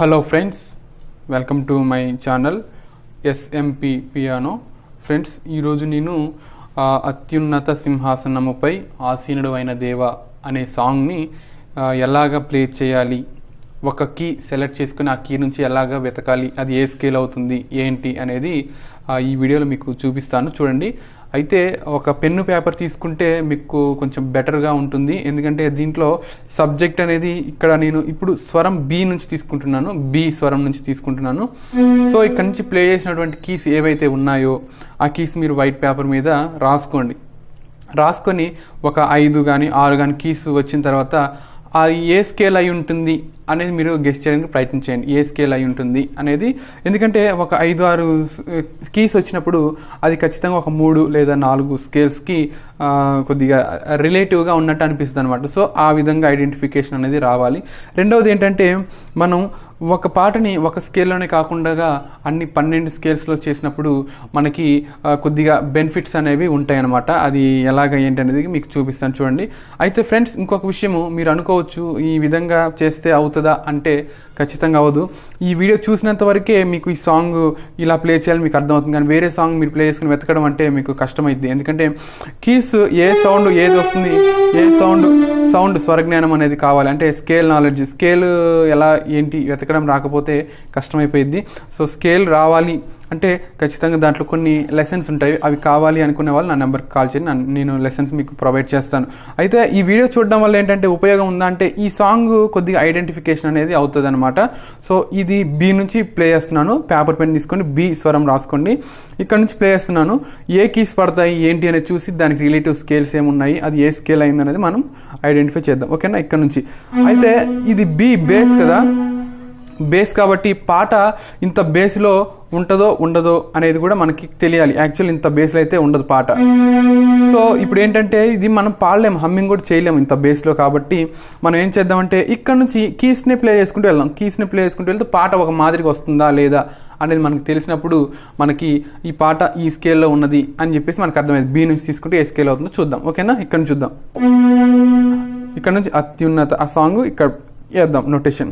Hello friends, welcome to my channel SMP piano. Friends, ఈరోజు నేను అత్యున్నత సింహాసనముపై ఆసీనుడు అయిన దేవ అనే సాంగ్ని ఎలాగ ప్లే చేయాలి, ఒక కీ సెలెక్ట్ చేసుకుని ఆ కీ నుంచి ఎలాగ వెతకాలి, అది ఏ స్కేల్ అవుతుంది ఏంటి అనేది ఈ వీడియోలో మీకు చూపిస్తాను. చూడండి. అయితే ఒక పెన్ను పేపర్ తీసుకుంటే మీకు కొంచెం బెటర్గా ఉంటుంది, ఎందుకంటే దీంట్లో సబ్జెక్ట్ అనేది ఇక్కడ నేను ఇప్పుడు స్వరం బి నుంచి తీసుకుంటున్నాను, బి స్వరం నుంచి తీసుకుంటున్నాను. సో ఇక్కడ నుంచి ప్లే చేసినటువంటి కీస్ ఏవైతే ఉన్నాయో ఆ కీస్ మీరు వైట్ పేపర్ మీద రాసుకొని ఒక 5 కానీ 6 కానీ కీస్ వచ్చిన తర్వాత అది ఏ స్కేల్ అయి ఉంటుంది అనేది మీరు గెస్ చేయడానికి ప్రయత్నించండి. ఏ స్కేల్ అయి ఉంటుంది అనేది, ఎందుకంటే ఒక 5-6 కీస్ వచ్చినప్పుడు అది ఖచ్చితంగా ఒక 3 లేదా 4 స్కేల్స్కి కొద్దిగా రిలేటివ్గా ఉన్నట్టు అనిపిస్తుంది అనమాట. సో ఆ విధంగా ఐడెంటిఫికేషన్ అనేది రావాలి. రెండవది ఏంటంటే, మనం ఒక పాటని ఒక స్కేల్లోనే కాకుండా అన్ని 12 స్కేల్స్లో చేసినప్పుడు మనకి కొద్దిగా బెనిఫిట్స్ అనేవి ఉంటాయన్నమాట. అది ఎలాగ ఏంటి అనేది మీకు చూపిస్తాను. చూడండి. అయితే ఫ్రెండ్స్, ఇంకొక విషయము మీరు అనుకోవచ్చు, ఈ విధంగా చేస్తే అవుతుందా అంటే ఖచ్చితంగా అవ్వదు. ఈ వీడియో చూసినంత వరకే మీకు ఈ సాంగ్ ఇలా ప్లే చేయాలి మీకు అర్థమవుతుంది, కానీ వేరే సాంగ్ మీరు ప్లే చేసుకుని వెతకడం అంటే మీకు కష్టమైంది. ఎందుకంటే కీస్ ఏ సౌండ్ ఏది వస్తుంది, ఏ సౌండ్ స్వరజ్ఞానం అనేది కావాలి. అంటే స్కేల్ నాలెడ్జ్, స్కేల్ ఎలా ఏంటి వెతకడం రాకపోతే కష్టమైపోయింది. సో స్కేల్ రావాలి అంటే ఖచ్చితంగా దాంట్లో కొన్ని లెసన్స్ ఉంటాయి, అవి కావాలి అనుకునే వాళ్ళు నా నెంబర్కి కాల్ చేయండి, నేను లెసన్స్ మీకు ప్రొవైడ్ చేస్తాను. అయితే ఈ వీడియో చూడడం వల్ల ఏంటంటే ఉపయోగం ఉందా అంటే, ఈ సాంగ్ కొద్దిగా ఐడెంటిఫికేషన్ అనేది అవుతుంది అనమాట. సో ఇది బి నుంచి ప్లే చేస్తున్నాను. పేపర్ పెన్ తీసుకొని బి స్వరం రాసుకోండి. ఇక్కడ నుంచి ప్లే చేస్తున్నాను. ఏ కీస్ పడతాయి ఏంటి అనేది చూసి దానికి రిలేటివ్ స్కేల్స్ ఏమున్నాయి, అది ఏ స్కేల్ అయింది అనేది మనం ఐడెంటిఫై చేద్దాం. ఓకేనా? ఇక్కడ నుంచి అయితే ఇది బి బేస్ కదా, బేస్ కాబట్టి పాట ఇంత బేస్లో ఉంటుందో ఉండదో అనేది కూడా మనకి తెలియాలి. యాక్చువల్ ఇంత బేస్లో అయితే ఉండదు పాట. సో ఇప్పుడు ఏంటంటే, ఇది మనం పాడలేము, హమ్మింగ్ కూడా చేయలేము ఇంత బేస్లో. కాబట్టి మనం ఏం చేద్దామంటే, ఇక్కడ నుంచి కీస్ని ప్లే చేసుకుంటూ వెళ్దాం. కీస్ని ప్లే చేసుకుంటూ వెళ్తే పాట ఒక మాదిరిగా వస్తుందా లేదా అనేది మనకు తెలిసినప్పుడు మనకి ఈ పాట ఈ స్కేల్లో ఉన్నది అని చెప్పేసి మనకు అర్థమైంది. బి నుంచి తీసుకుంటే ఏ స్కేల్ అవుతుందో చూద్దాం. ఓకేనా? ఇక్కడ నుంచి చూద్దాం. ఇక్కడ నుంచి అత్యున్నత ఆ సాంగ్ ఇక్కడ వేద్దాం. నోటేషన్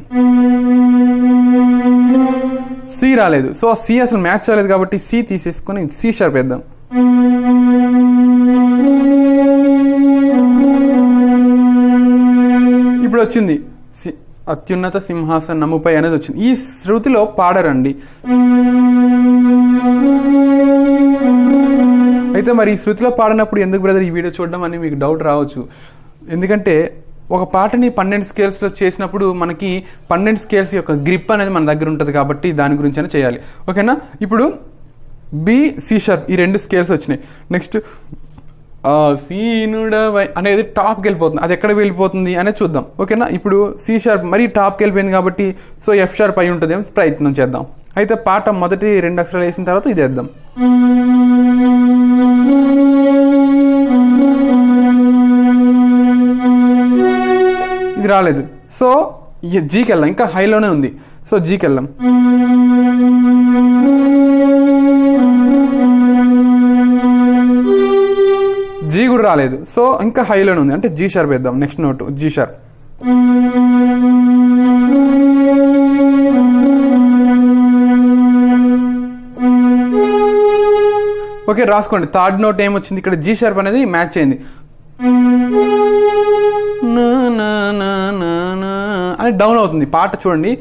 సి రాలేదు. సో సి అసలు మ్యాచ్ అవ్వలేదు కాబట్టి సి తీసేసుకొని సి షార్ప్ వేద్దాం. ఇప్పుడు వచ్చింది అత్యున్నత సింహాసనముపై అనేది వచ్చింది. ఈ శృతిలో పాడరండి. అయితే మరి ఈ శృతిలో పాడినప్పుడు ఎందుకు బ్రదర్ ఈ వీడియో చూడడం అని మీకు డౌట్ రావచ్చు. ఎందుకంటే ఒక పాటని 12 స్కేల్స్లో చేసినప్పుడు మనకి 12 స్కేల్స్ యొక్క గ్రిప్ అనేది మన దగ్గర ఉంటుంది, కాబట్టి దాని గురించి అయినా చేయాలి. ఓకేనా? ఇప్పుడు బి సి షార్ప్ ఈ 2 స్కేల్స్ వచ్చినాయి. నెక్స్ట్ సీనుడవై అనేది టాప్కి వెళ్ళిపోతుంది. అది ఎక్కడికి వెళ్ళిపోతుంది అనేది చూద్దాం. ఓకేనా? ఇప్పుడు సి షార్ప్ మరి టాప్కి వెళ్ళిపోయింది కాబట్టి సో ఎఫ్ షార్ప్ అయి ఉంటుంది, ప్రయత్నం చేద్దాం. అయితే పాట మొదటి 2 అక్షరాలు వేసిన తర్వాత ఇది వేద్దాం. ఇది రాలేదు. సో జీకి వెళ్ళాం, ఇంకా హైలోనే ఉంది. సో జీకి వెళ్ళాం. జీ కూడా రాలేదు. సో ఇంకా హైలోనే ఉంది, అంటే జీ షార్ప్ వేద్దాం. Next note G sharp. Okay, రాసుకోండి. థర్డ్ నోట్ ఏమొచ్చింది ఇక్కడ, జీ షార్ప్ అనేది మ్యాచ్ అయింది. అని డౌన్ అవుతుంది పాట. చూడండి,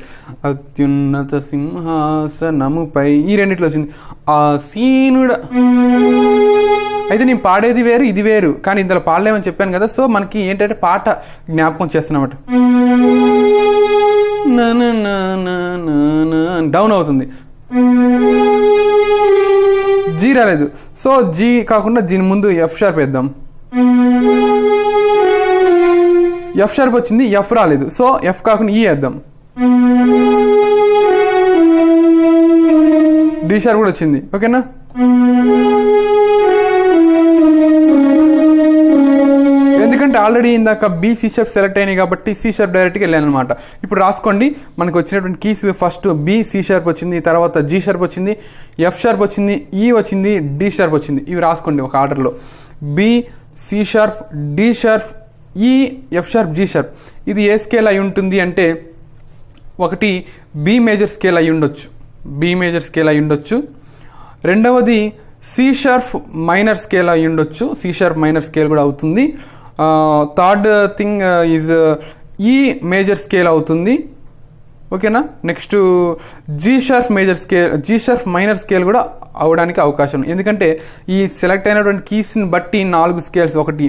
అత్యున్నత సింహాసనముపై ఈ రెండిట్లో వచ్చింది ఆసీనుడ. అయితే నేను పాడేది వేరు, ఇది వేరు, కానీ ఇందులో పాడలేమని చెప్పాను కదా. సో మనకి ఏంటంటే పాట జ్ఞాపకం చేస్తున్నమాట. డౌన్ అవుతుంది. జీ రాలేదు. సో జీ కాకుండా దీని ముందు ఎఫ్ షార్ప్ వేద్దాం. ఎఫ్ షార్ప్ వచ్చింది, ఎఫ్ రాలేదు. సో ఎఫ్ కాకుండా ఈ వేద్దాం. డి షార్ప్ కూడా వచ్చింది. ఓకేనా? ఎందుకంటే ఆల్రెడీ ఇందాక బి సి షార్ప్ సెలెక్ట్ అయినాయి కాబట్టి సి షార్ప్ డైరెక్ట్గా వెళ్ళాను అనమాట. ఇప్పుడు రాసుకోండి, మనకు వచ్చినటువంటి keys first B C sharp వచ్చింది, తర్వాత జీ షార్ప్ వచ్చింది, ఎఫ్ షార్ప్ వచ్చింది, ఈ వచ్చింది, డి షార్ప్ వచ్చింది. ఇవి రాసుకోండి ఒక ఆర్డర్లో. B C sharp, D sharp, E F sharp, G sharp. ఇది ఏ స్కేల్ అయి ఉంటుంది అంటే ఒకటి బి మేజర్ స్కేల్ అయి ఉండొచ్చు, రెండవది సి షార్ప్ మైనర్ స్కేల్ అయి ఉండొచ్చు, సి షార్ప్ మైనర్ స్కేల్ కూడా అవుతుంది. Third thing is E major scale అవుతుంది. ఓకేనా. Next G sharp minor scale కూడా అవడానికి అవకాశం ఉంది. ఎందుకంటే ఈ సెలెక్ట్ అయినటువంటి కీస్ని బట్టి 4 స్కేల్స్, ఒకటి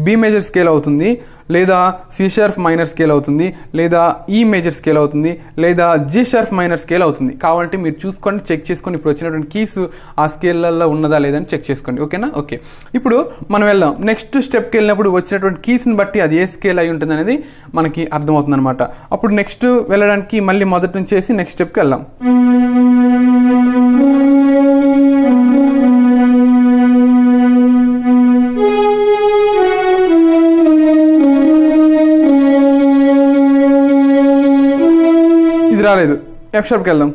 బి మేజర్ స్కేల్ అవుతుంది, లేదా సి షార్ప్ మైనర్ స్కేల్ అవుతుంది, లేదా ఈ మేజర్ స్కేల్ అవుతుంది, లేదా జీ షార్ప్ మైనర్ స్కేల్ అవుతుంది. కాబట్టి మీరు చూసుకోండి, చెక్ చేసుకోండి. ఇప్పుడు వచ్చినటువంటి కీస్ ఆ స్కేళ్ళల్లో ఉన్నదా లేదని చెక్ చేసుకోండి. ఓకేనా. ఓకే, ఇప్పుడు మనం వెళ్దాం. నెక్స్ట్ స్టెప్కి వెళ్ళినప్పుడు వచ్చినటువంటి కీస్ని బట్టి అది ఏ స్కేల్ అయి ఉంటుంది అనేది మనకి అర్థమవుతుంది అనమాట. అప్పుడు నెక్స్ట్ వెళ్ళడానికి మళ్ళీ మొదటి నుంచి చేసి నెక్స్ట్ స్టెప్కి వెళ్దాం. ఇది రాలేదు, ఎఫ్ షార్ప్కి వెళ్దాం.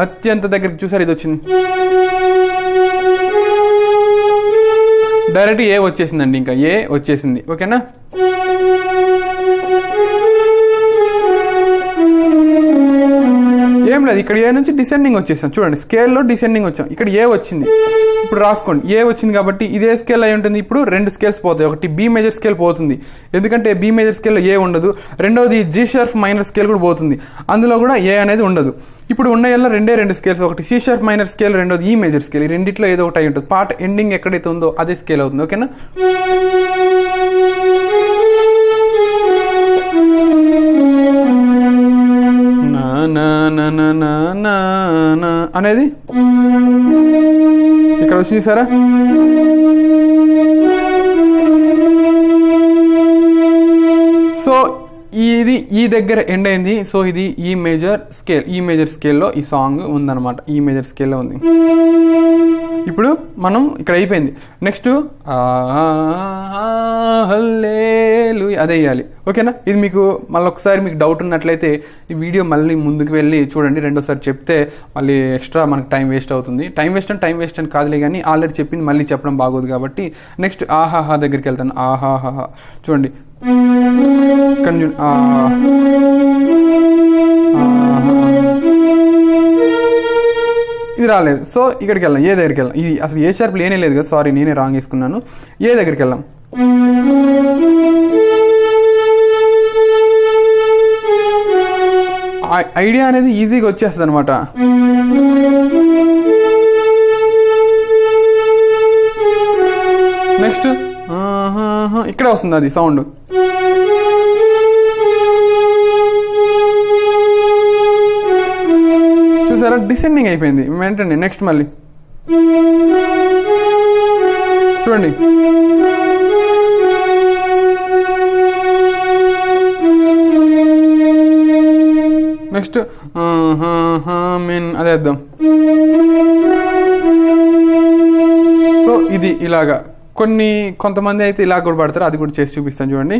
అత్యంత దగ్గరికి చూసారు, ఇది వచ్చింది. డైరెక్ట్ ఏ వచ్చేసిందండి, ఇంకా ఏ వచ్చేసింది. ఓకేనా. ఏం లేదు, ఇక్కడ ఏ నుంచి డిసెండింగ్ వచ్చేసాం. చూడండి, స్కేల్లో డిసెండింగ్ వచ్చాం, ఇక్కడ ఏ వచ్చింది. ఇప్పుడు రాసుకోండి, ఏ వచ్చింది కాబట్టి ఇదే స్కేల్ అయి ఉంటుంది. ఇప్పుడు 2 స్కేల్స్ పోతాయి. ఒకటి బి మేజర్ స్కేల్ పోతుంది, ఎందుకంటే బి మేజర్ స్కేల్లో ఏ ఉండదు. రెండవది జీ షార్ప్ మైనర్ స్కేల్ కూడా పోతుంది, అందులో కూడా ఏ అనేది ఉండదు. ఇప్పుడు ఉన్న 2 స్కేల్స్, ఒకటి సి షార్ప్ మైనర్ స్కేల్, రెండోది ఈ మేజర్ స్కేల్. ఈ రెండిట్లో ఏదో ఒకటి అయి ఉంటుంది. పార్ట్ ఎండింగ్ ఎక్కడైతే ఉందో అదే స్కేల్ అవుతుంది. ఓకేనా. అనేది ఇక్కడ వచ్చి చూసారా. సో ఇది ఈ దగ్గర ఎండ్ అయింది. సో ఇది ఈ మేజర్ స్కేల్లో ఈ సాంగ్ ఉందన్నమాట. ఈ మేజర్ స్కేల్లో ఉంది. ఇప్పుడు మనం ఇక్కడ అయిపోయింది. నెక్స్ట్ హల్లెలూయా అదే వేయాలి. ఓకేనా. ఇది మీకు మళ్ళీ ఒకసారి మీకు డౌట్ ఉన్నట్లయితే ఈ వీడియో మళ్ళీ ముందుకు వెళ్ళి చూడండి. రెండోసారి చెప్తే మళ్ళీ ఎక్స్ట్రా మనకు టైం వేస్ట్ అవుతుంది. టైం వేస్ట్ అని కాదులే, కానీ ఆల్రెడీ చెప్పింది మళ్ళీ చెప్పడం బాగోదు కాబట్టి నెక్స్ట్ ఆహాహా దగ్గరికి వెళ్తాను. ఆహాహా చూడండి, ఇది రాలేదు. సో ఇక్కడికి వెళ్దాం, ఏ దగ్గరికి వెళ్దాం. ఇది అసలు ఏ షార్ప్ లేనే లేదు కదా, సారీ నేనే రాంగ్ వేసుకున్నాను. ఏ దగ్గరికి వెళ్దాం. ఐడియా అనేది ఈజీగా వచ్చేస్తుంది అనమాట. నెక్స్ట్ ఇక్కడ వస్తుంది అది సౌండ్. చూసారా, డిసెండింగ్ అయిపోయింది వెంటనే. నెక్స్ట్ మళ్ళీ చూడండి, నెక్స్ట్ అదే వేద్దాం. సో ఇది ఇలాగా కొంతమంది అయితే ఇలా కూడా పడతారు, అది కూడా చేసి చూపిస్తాను చూడండి.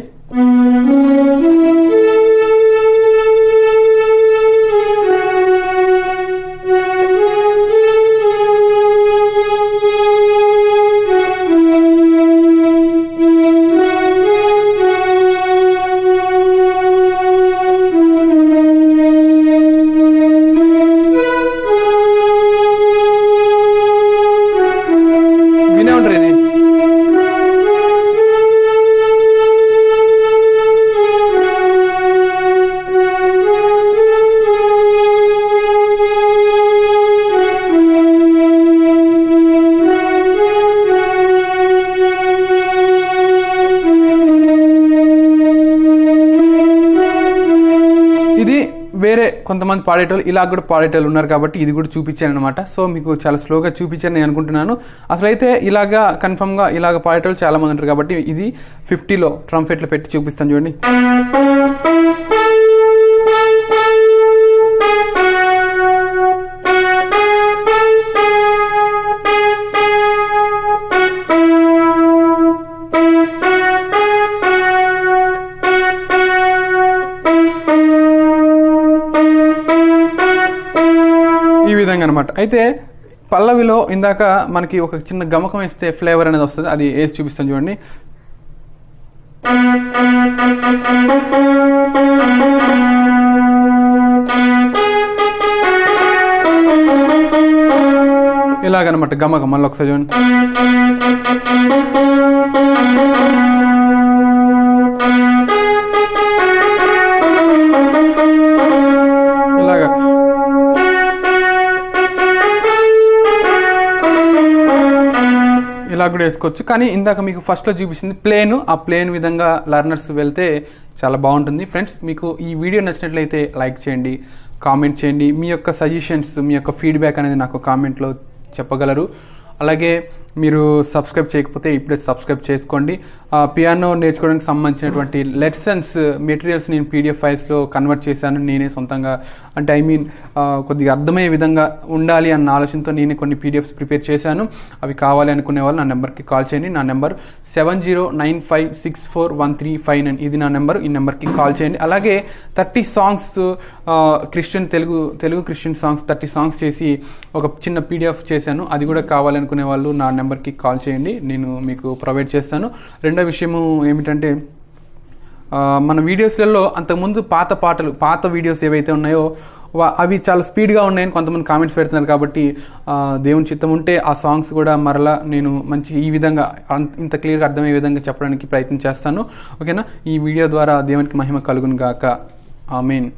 వినే ఉంటారు ఇది. ఇది వేరే కొంతమంది పాడేటోళ్ళు ఇలా కూడా పాడేటోళ్ళు ఉన్నారు కాబట్టి ఇది కూడా చూపించాను అనమాట. సో మీకు చాలా స్లోగా చూపించాను నేను అనుకుంటున్నాను. అసలైతే ఇలాగా కన్ఫర్మ్గా ఇలాగ పాడేటోళ్ళు చాలా మంది ఉంటారు కాబట్టి ఇది 50లో ట్రంపెట్లో పెట్టి చూపిస్తాను చూడండి. ఈ విధంగా అనమాట. అయితే పల్లవిలో ఇందాక మనకి ఒక చిన్న గమకం వేస్తే ఫ్లేవర్ అనేది వస్తుంది, అది వేసి చూపిస్తాను చూడండి. ఇలాగనమాట గమక. మళ్ళీ ఒకసారి చూడండి. ఇలాగా ఇలా కూడా వేసుకోవచ్చు. కానీ ఇందాక మీకు ఫస్ట్లో చూపించింది ప్లేన్, ఆ ప్లేన్ విధంగా లర్నర్స్ వెళ్తే చాలా బాగుంటుంది. ఫ్రెండ్స్, మీకు ఈ వీడియో నచ్చినట్లయితే లైక్ చేయండి, కామెంట్ చేయండి. మీ యొక్క సజెషన్స్, మీ యొక్క ఫీడ్బ్యాక్ అనేది నాకు కామెంట్లో చెప్పగలరు. అలాగే మీరు సబ్స్క్రైబ్ చేయకపోతే ఇప్పుడే సబ్స్క్రైబ్ చేసుకోండి. పియానో నేర్చుకోవడానికి సంబంధించినటువంటి లెసన్స్ మెటీరియల్స్ నేను పీడిఎఫ్ ఫైల్స్లో కన్వర్ట్ చేశాను నేనే సొంతంగా. అంటే కొద్దిగా అర్థమయ్యే విధంగా ఉండాలి అన్న ఆలోచనతో నేనే కొన్ని పీడిఎఫ్స్ ప్రిపేర్ చేశాను. అవి కావాలి అనుకునే వాళ్ళు నా నెంబర్కి కాల్ చేయండి. నా నెంబర్ 7095641359. ఇది నా నెంబర్. ఈ నెంబర్కి కాల్ చేయండి. అలాగే 30 songs Christian Telugu Christian songs 30 songs చేసి ఒక చిన్న పీడిఎఫ్ చేశాను. అది కూడా కావాలనుకునే వాళ్ళు నా నెంబర్కి కాల్ చేయండి, నేను మీకు ప్రొవైడ్ చేస్తాను. రెండో విషయము ఏమిటంటే, మన వీడియోస్లలో అంతకుముందు పాత వీడియోస్ ఏవైతే ఉన్నాయో అవి చాలా స్పీడ్గా ఉన్నాయని కొంతమంది కామెంట్స్ పెడుతున్నారు. కాబట్టి దేవుని చిత్తం ఉంటే ఆ సాంగ్స్ కూడా మరలా నేను ఈ విధంగా ఇంత క్లియర్గా అర్థమయ్యే విధంగా చెప్పడానికి ప్రయత్నం చేస్తాను. ఓకేనా? ఈ వీడియో ద్వారా దేవునికి మహిమ కలుగును గాక. ఆమేన్.